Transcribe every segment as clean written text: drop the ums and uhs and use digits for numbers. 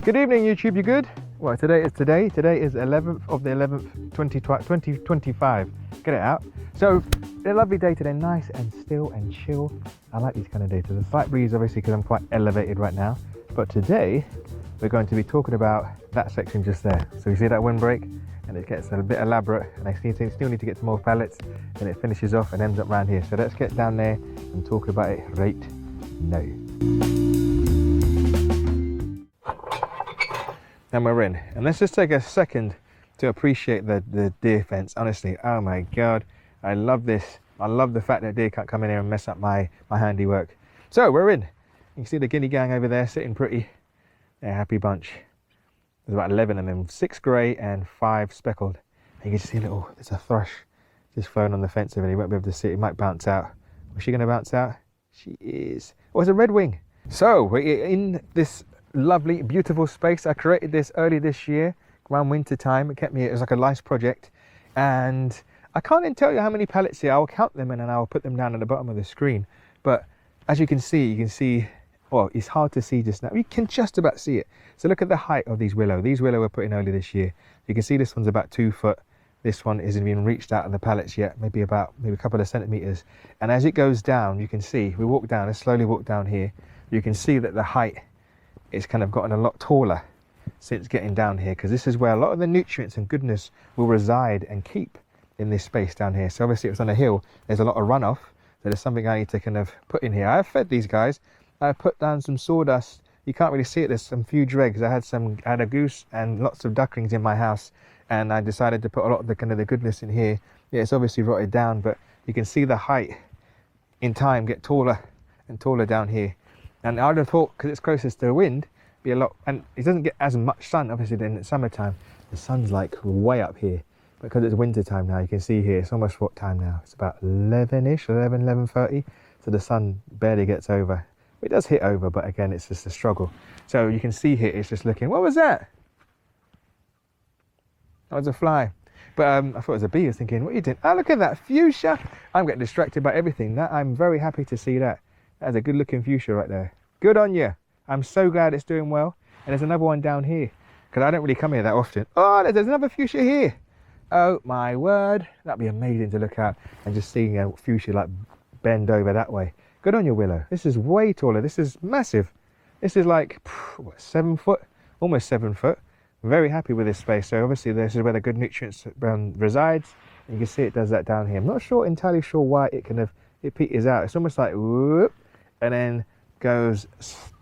Good evening, YouTube. You good? Well, today is 11th of the 11th, 2025. Get it out. So, a lovely day today, nice and still and chill. I like these kind of days. There's a slight breeze, obviously, because I'm quite elevated right now. But today, we're going to be talking about that section just there. So you see that windbreak, and it gets a bit elaborate, and I still need to get some more pallets, and it finishes off and ends up around here. So let's get down there and talk about it right now. And we're in, and let's just take a second to appreciate the deer fence. Honestly, oh my god, I love this. I love the fact that deer can't come in here and mess up my handiwork. So we're in. You can see the guinea gang over there sitting pretty. They're a happy bunch. There's about 11 of them, 6 grey and 5 speckled. And you can see there's a thrush just flown on the fence over there. You won't be able to see it. It might bounce out. Was she going to bounce out? She is. Oh, it's a red wing. So we're in this lovely, beautiful space. I created this early this year, around winter time. It was like a nice project. And I can't even tell you how many pallets here. I'll count them and then I'll put them down at the bottom of the screen. But as you can see, well, it's hard to see just now. You can just about see it. So look at the height of these willow. These willow were put in early this year. You can see this one's about 2 foot. This one isn't even reached out of the pallets yet, maybe a couple of centimeters. And as it goes down, you can see, we walk down, let's slowly walk down here. You can see that the height is kind of gotten a lot taller since getting down here, because this is where a lot of the nutrients and goodness will reside and keep in this space down here. So obviously it was on a hill, there's a lot of runoff. So there's something I need to kind of put in here. I've fed these guys. I put down some sawdust. You can't really see it. There's some few dregs. I had a goose and lots of ducklings in my house, and I decided to put a lot of the kind of the goodness in here. Yeah, it's obviously rotted down, but you can see the height in time get taller and taller down here. And I would have thought, because it's closest to the wind, be a lot, and it doesn't get as much sun obviously than in summertime. The sun's like way up here, but because it's winter time now, you can see here it's almost what time now? It's about 11ish, 11:30. So the sun barely gets over. It does hit over, but again, it's just a struggle. So you can see here, it's just looking, what was that? That was a fly. But I thought it was a bee. I was thinking, what are you doing? Oh, look at that fuchsia. I'm getting distracted by everything. I'm very happy to see that. That's a good looking fuchsia right there. Good on you. I'm so glad it's doing well. And there's another one down here, because I don't really come here that often. Oh, there's another fuchsia here. Oh my word. That'd be amazing to look at and just seeing a fuchsia like bend over that way. Good on your willow. This is way taller. This is massive. This is like, what, 7 foot? Almost 7 foot. Very happy with this space. So obviously this is where the good nutrients resides. And you can see it does that down here. I'm not entirely sure why it peters out. It's almost like whoop, and then goes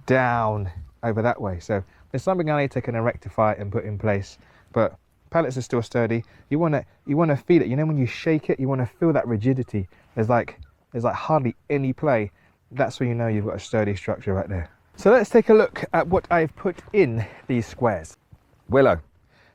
down over that way. So there's something I need to kind of rectify and put in place. But pallets are still sturdy. You want to feel it. You know, when you shake it, you want to feel that rigidity. There's like hardly any play. That's when you know you've got a sturdy structure right there. So let's take a look at what I've put in these squares. Willow.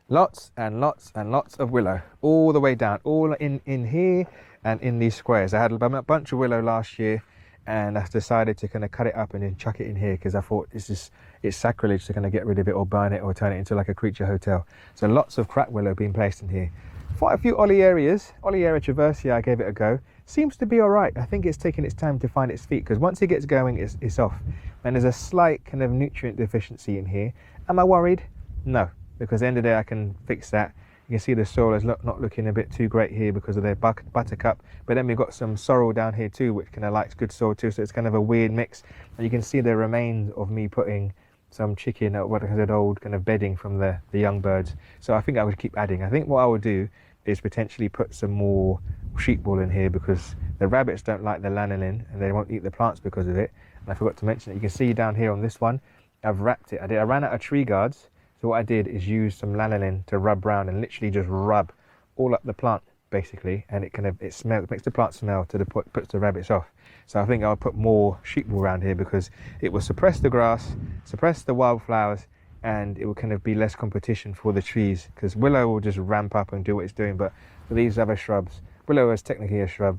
Lots and lots and lots of willow all the way down, all in here and in these squares. I had a bunch of willow last year, and I decided to kind of cut it up and then chuck it in here, because I thought it's sacrilege to kind of get rid of it or burn it or turn it into like a creature hotel. So lots of crack willow being placed in here. Quite a few Olearia traversia, I gave it a go. Seems to be all right. I think it's taking its time to find its feet, because once it gets going, it's off. And there's a slight kind of nutrient deficiency in here. Am I worried? No, because at the end of the day, I can fix that. You can see the soil is not looking a bit too great here because of their buttercup. But then we've got some sorrel down here too, which kind of likes good soil too. So it's kind of a weird mix. And you can see the remains of me putting some chicken or what I said, old kind of bedding from the young birds. So I think I would keep adding. I think what I would do is potentially put some more sheep wool in here, because the rabbits don't like the lanolin and they won't eat the plants because of it. And I forgot to mention it. You can see down here on this one, I've wrapped it. I ran out of tree guards. So what I did is use some lanolin to rub round and literally just rub all up the plant basically, and it makes the plant smell puts the rabbits off. So I think I'll put more sheep wool around here, because it will suppress the grass, suppress the wildflowers, and it will kind of be less competition for the trees, because willow will just ramp up and do what it's doing. But for these other shrubs, willow is technically a shrub,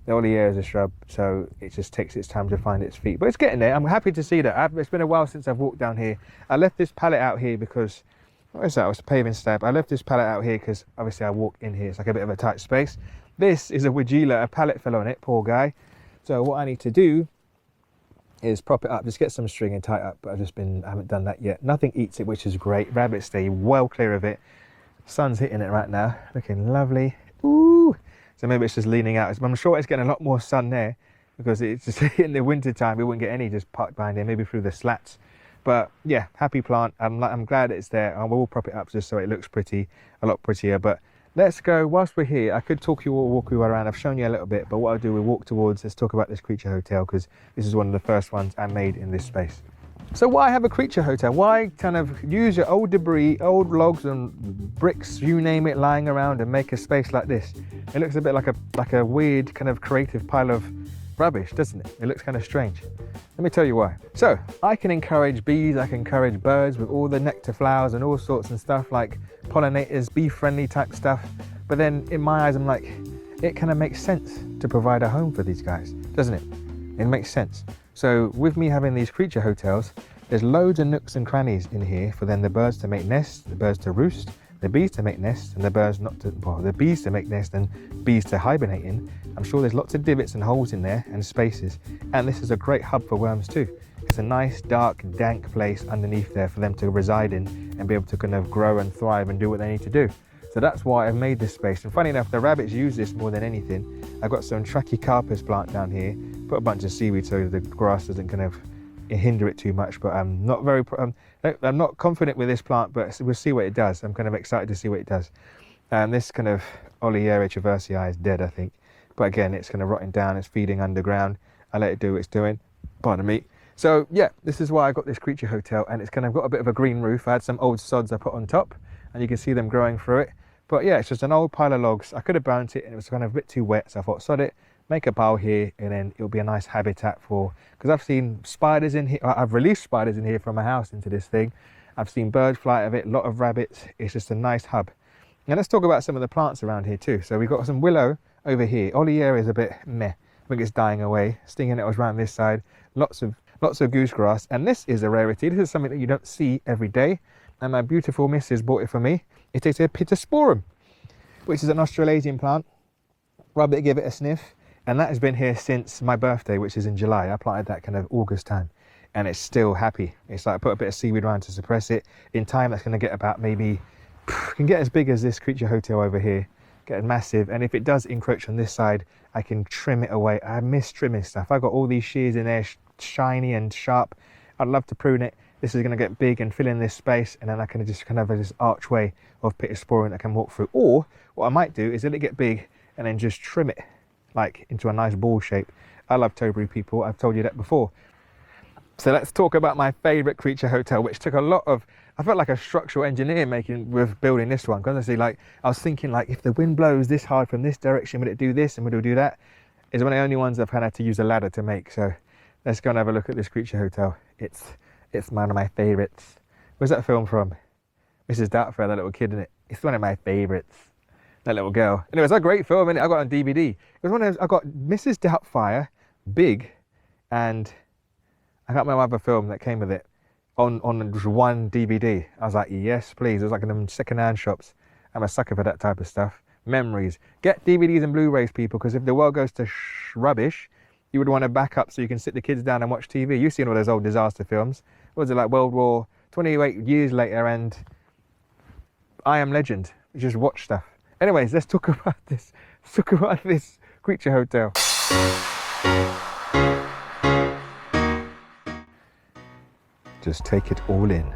the Olearia is a shrub, so it just takes its time to find its feet. But it's getting there. I'm happy to see that. It's been a while since I've walked down here. I left this pallet out here because, what is that? It was a paving slab. I left this pallet out here because obviously I walk in here. It's like a bit of a tight space. This is a Wigila. A pallet fell on it, poor guy. So what I need to do is prop it up, just get some string and tie it up, but I haven't done that yet. Nothing eats it, which is great. Rabbits stay well clear of it. Sun's hitting it right now, looking lovely. Ooh, so maybe it's just leaning out. I'm sure it's getting a lot more sun there, because it's just in the winter time we wouldn't get any just parked behind here, maybe through the slats. But yeah, happy plant. I'm glad it's there. I will prop it up just so it looks pretty, a lot prettier. But let's go, whilst we're here, I could walk you around. I've shown you a little bit, but what I'll do, we'll walk towards, let's talk about this creature hotel, because this is one of the first ones I made in this space. So why have a creature hotel? Why kind of use your old debris, old logs and bricks, you name it, lying around and make a space like this? It looks a bit like a weird kind of creative pile of rubbish, doesn't it? It looks kind of strange. Let me tell you why. So I can encourage bees, I can encourage birds with all the nectar flowers and all sorts and stuff, like pollinators, bee friendly type stuff. But then in my eyes, I'm like, it kind of makes sense to provide a home for these guys, doesn't it? It makes sense. So with me having these creature hotels, there's loads of nooks and crannies in here for then the birds to make nests, the birds to roost, the bees to make nests, and the bees to make nests and bees to hibernate in. I'm sure there's lots of divots and holes in there and spaces, and this is a great hub for worms too. It's a nice, dark, dank place underneath there for them to reside in and be able to kind of grow and thrive and do what they need to do. So that's why I've made this space. And funny enough, the rabbits use this more than anything. I've got some Trachycarpus plant down here, put a bunch of seaweed so the grass doesn't kind of hinder it too much, but I'm not confident with this plant, but we'll see what it does. I'm kind of excited to see what it does. This kind of Olearia traversii is dead, I think, but again, it's kind of rotting down, it's feeding underground. I let it do what it's doing, pardon me. So yeah, this is why I got this creature hotel, and it's kind of got a bit of a green roof. I had some old sods I put on top, and you can see them growing through it. But yeah, it's just an old pile of logs. I could have burnt it and it was kind of a bit too wet, so I thought, sod it, make a pile here, and then it'll be a nice habitat for, because I've seen spiders in here, I've released spiders in here from my house into this thing. I've seen birds fly out of it, a lot of rabbits. It's just a nice hub. Now let's talk about some of the plants around here too. So we've got some willow over here. Olearia is a bit meh. I think it's dying away. Stinging nettles around this side. Lots of goosegrass. And this is a rarity. This is something that you don't see every day. And my beautiful missus bought it for me. It is a Pittosporum, which is an Australasian plant. Rub it, give it a sniff. And that has been here since my birthday, which is in July. I planted that kind of August time. And it's still happy. It's like I put a bit of seaweed around to suppress it. In time, that's going to get about maybe, can get as big as this creature hotel over here. Get massive. And if it does encroach on this side, I can trim it away. I miss trimming stuff. I've got all these shears in there, shiny and sharp. I'd love to prune it. This is going to get big and fill in this space, and then I can just kind of have this archway of Pittosporum that I can walk through. Or what I might do is let it get big and then just trim it like into a nice ball shape. I love topiary people. I've told you that before. So let's talk about my favorite creature hotel, which took a lot of, I felt like a structural engineer with building this one. Because honestly, like I was thinking, like if the wind blows this hard from this direction, would it do this and would it do that? It's one of the only ones I've had to use a ladder to make. So let's go and have a look at this creature hotel. It's one of my favorites. Where's that film from? Mrs. Doubtfire, that little kid in it. It's one of my favorites. That little girl. Anyway, it's a great film, and I got it on DVD. It was one of those, I got Mrs. Doubtfire, Big, and I can't remember other film that came with it on just one DVD. I was like, yes, please. It was like in them second-hand shops. I'm a sucker for that type of stuff. Memories. Get DVDs and Blu-rays, people, because if the world goes to rubbish, you would want to back up so you can sit the kids down and watch TV. You've seen all those old disaster films. What was it, like World War, 28 years later, and I Am Legend. You just watch stuff. Anyways, let's talk about this. Let's talk about this creature hotel. Just take it all in.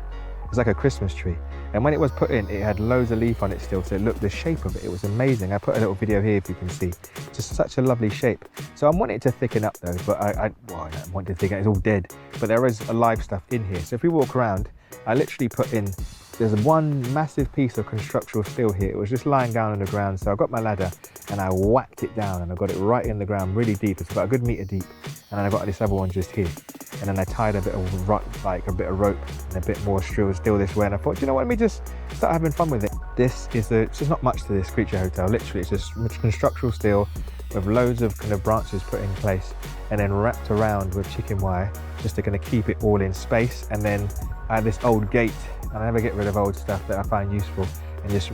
It's like a Christmas tree. And when it was put in, it had loads of leaf on it still, so look, the shape of it was amazing. I put a little video here if you can see. Just such a lovely shape. So I'm wanting it to thicken up though, but I don't want it to thicken, it's all dead. But there is live stuff in here. So if we walk around, I literally put in, there's one massive piece of constructional steel here. It was just lying down on the ground. So I got my ladder and I whacked it down and I got it right in the ground, really deep. It's about a good meter deep. And then I got this other one just here. And then I tied a bit of rope and a bit more steel this way. And I thought, you know what, let me just start having fun with it. It's just not much to this creature hotel. Literally, it's just constructional steel with loads of kind of branches put in place and then wrapped around with chicken wire just to kind of keep it all in space. And then I had this old gate, and I never get rid of old stuff that I find useful, and just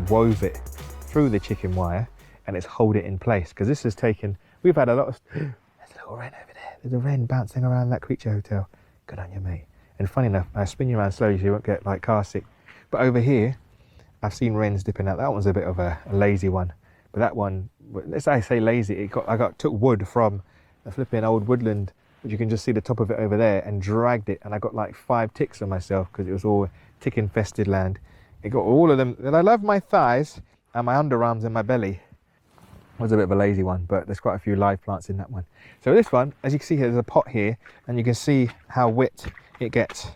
wove it through the chicken wire and it's hold it in place. Because this has taken, we've had a lot of, there's a little wren over there. there's a wren bouncing around that creature hotel. Good on you, mate. And funny enough, I spin you around slowly so you won't get like car sick. But over here, I've seen wrens dipping out. That one's a bit of a lazy one. But that one, let's say lazy, took wood from a flipping old woodland, which you can just see the top of it over there, and dragged it. And I got like 5 ticks on myself because it was all tick infested land. It got all of them. And I love my thighs and my underarms and my belly. Was a bit of a lazy one, but there's quite a few live plants in that one. So this one, as you can see here, there's a pot here, and you can see how wet it gets.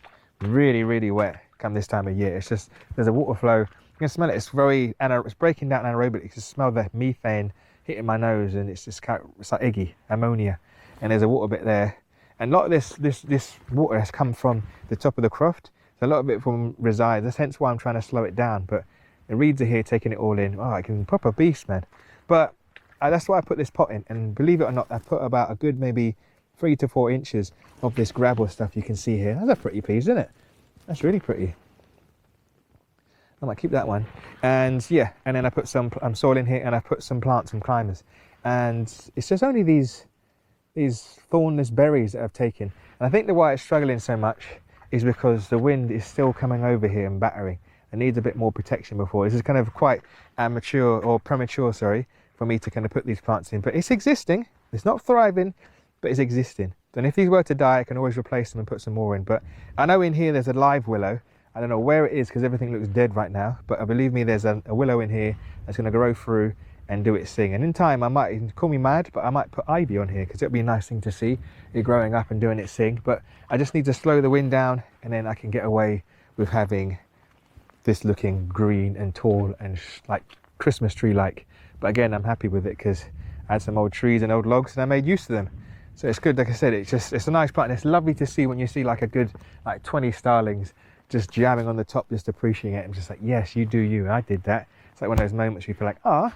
Really, really wet come this time of year. It's just, there's a water flow. You can smell it. It's it's breaking down anaerobically. You can smell the methane hitting my nose, and it's just it's like eggy, ammonia. And there's a water bit there. And a lot of this water has come from the top of the croft. So a lot of it from resides. That's hence why I'm trying to slow it down. But the reeds are here taking it all in. Oh, I can proper beast, man. But that's why I put this pot in, and believe it or not, I put about a good maybe 3 to 4 inches of this gravel stuff you can see here. That's a pretty piece, isn't it? That's really pretty. I might keep that one. And yeah, and then I put some soil in here, and I put some plants, some climbers. And it's just only these thornless berries that I've taken. And I think the why it's struggling so much is because the wind is still coming over here and battering. It needs a bit more protection before. This is kind of quite premature, sorry, for me to kind of put these plants in. But it's existing. It's not thriving, but it's existing. And if these were to die, I can always replace them and put some more in. But I know in here there's a live willow. I don't know where it is because everything looks dead right now. But believe me, there's a willow in here that's going to grow through and do its thing. And in time, I might, call me mad, but I might put ivy on here because it'll be a nice thing to see it growing up and doing its thing. But I just need to slow the wind down, and then I can get away with having this looking green and tall and like Christmas tree like. But again, I'm happy with it because I had some old trees and old logs and I made use of them. So it's good. Like I said, it's a nice plant, and it's lovely to see when you see like a good like 20 starlings just jamming on the top, just appreciating it and just like, yes, you do you. I did that. It's like one of those moments where you feel like, ah.